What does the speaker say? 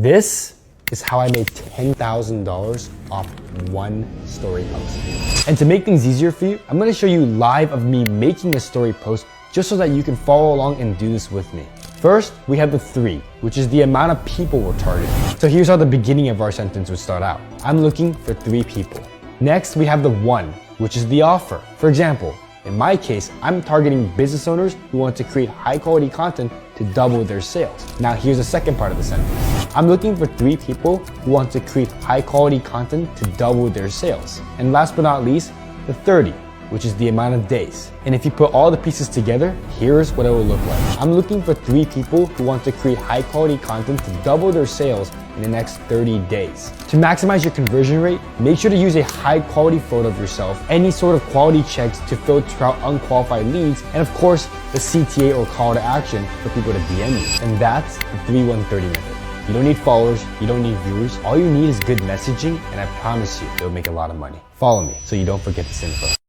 This is how I made $10,000 off one story post. And to make things easier for you, I'm gonna show you live of me making a story post just so that you can follow along and do this with me. First, we have the 3, which is the amount of people we're targeting. So here's how the beginning of our sentence would start out. I'm looking for 3 people. Next, we have the 1, which is the offer. For example, in my case, I'm targeting business owners who want to create high quality content to double their sales. Now here's the second part of the sentence. I'm looking for 3 people who want to create high quality content to double their sales. And last but not least, the 30, which is the amount of days. And if you put all the pieces together, here's what it will look like. I'm looking for 3 people who want to create high quality content to double their sales in the next 30 days. To maximize your conversion rate, make sure to use a high quality photo of yourself, any sort of quality checks to filter out unqualified leads, and of course, the CTA or call to action for people to DM you. And that's the 3-1-30 method. You don't need followers, you don't need viewers. All you need is good messaging, and I promise you, it'll make a lot of money. Follow me so you don't forget this info.